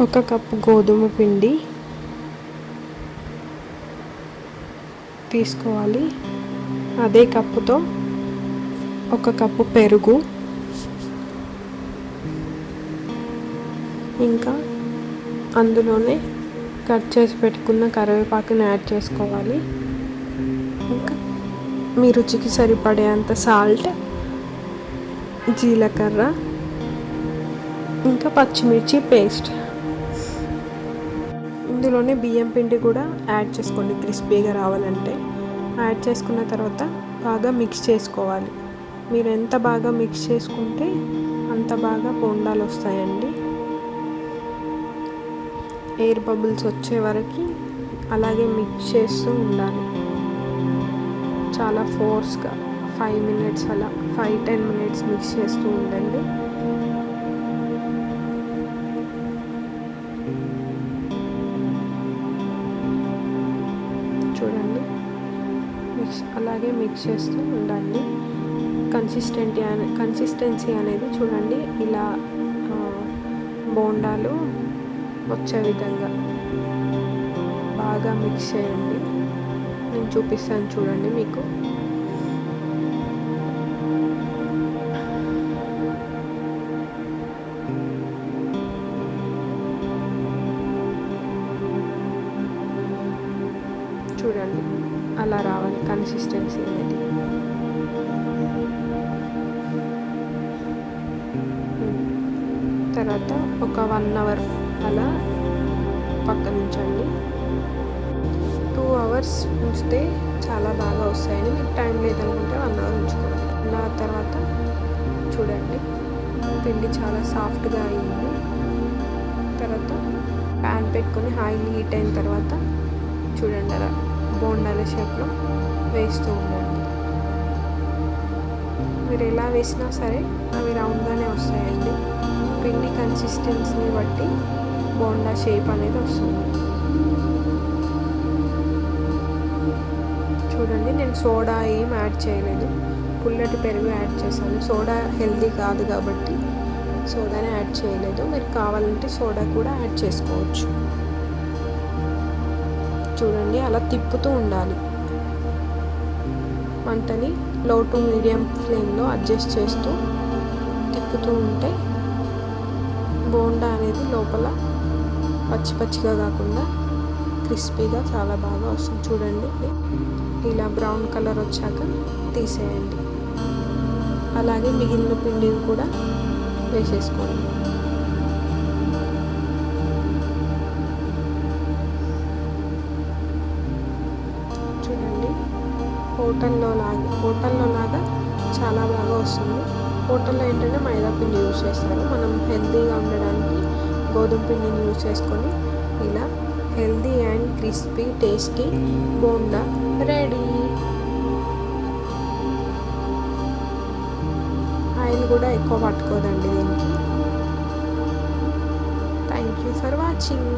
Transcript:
1 cup గోధుమ పిండి తీసుకోవాలి. అదే కప్పుతో 1 కప్పు పెరుగు, ఇంకా అందులోనే కట్ చేసి పెట్టుకున్న కరివేపాకుని యాడ్ చేసుకోవాలి. ఇంకా మీ రుచికి సరిపడేంత సాల్ట్, జీలకర్ర, ఇంకా పచ్చిమిర్చి పేస్ట్. ఇందులోనే బియ్యం పిండి కూడా యాడ్ చేసుకోండి క్రిస్పీగా రావాలంటే. యాడ్ చేసుకున్న తర్వాత బాగా మిక్స్ చేసుకోవాలి. మీరు ఎంత బాగా మిక్స్ చేసుకుంటే అంత బాగా బోండాలు వస్తాయండి. ఎయిర్ బబుల్స్ వచ్చే వరకు అలాగే మిక్స్ చేస్తూ ఉండాలి. చాలా ఫోర్స్గా 5 మినిట్స్ అలా 5-10 మినిట్స్ మిక్స్ చేస్తూ ఉండండి. చూడండి, అలాగే మిక్స్ చేస్తూ ఉండండి. కన్సిస్టెన్సీ అనేది చూడండి, ఇలా బోండాలు వచ్చే విధంగా బాగా మిక్స్ చేయండి. నేను చూపిస్తాను చూడండి మీకు. చూడండి, అలా రావాలి కన్సిస్టెన్సీ అనేది. తర్వాత ఒక 1 అవర్ అలా పక్కన ఉంచండి. 2 అవర్స్ ఉంచితే చాలా బాగా వస్తాయని. మీకు టైం లేదనుకుంటే 1 అవర్ ఉంచుకోండి. 1 అవర్ తర్వాత చూడండి, పిండి చాలా సాఫ్ట్గా అయ్యింది. తర్వాత ప్యాన్ పెట్టుకొని ఆయిల్ హీట్ అయిన తర్వాత చూడండి, అలా బోండాల షేప్లో వేస్తూ ఉండండి. మీరు ఎలా వేసినా సరే అవి రౌండ్గానే వస్తాయండి. పిండి కన్సిస్టెన్సీని బట్టి బోండా షేప్ అనేది వస్తుంది. చూడండి, నేను సోడా ఏం యాడ్ చేయలేదు, పుల్లటి పెరుగు యాడ్ చేశాను. సోడా హెల్దీ కాదు కాబట్టి సోడాని యాడ్ చేయలేదు. మీరు కావాలంటే సోడా కూడా యాడ్ చేసుకోవచ్చు. చూడండి, అలా తిప్పుతూ ఉండాలి. మంటని లో టు మీడియం ఫ్లేమ్లో అడ్జస్ట్ చేస్తూ తిప్పుతూ ఉంటే బోండా అనేది లోపల పచ్చి పచ్చిగా కాకుండా క్రిస్పీగా చాలా బాగా వస్తుంది. చూడండి, ఇలా బ్రౌన్ కలర్ వచ్చాక తీసేయండి. అలాగే మిగిలిన పిండిని కూడా వేసేసుకోండి. చూడండి, హోటల్లో లాగా చాలా బాగా వస్తుంది. హోటల్లో ఏంటంటే మైదా పిండి యూజ్ చేస్తారు. మనం హెల్తీగా ఉండడానికి గోధుమ పిండిని యూజ్ చేసుకొని ఇలా healthy and crispy tasty bonda ready. Oil కూడా ఎక్కువ పట్టుకోదండి దీనికి. Thank you for watching.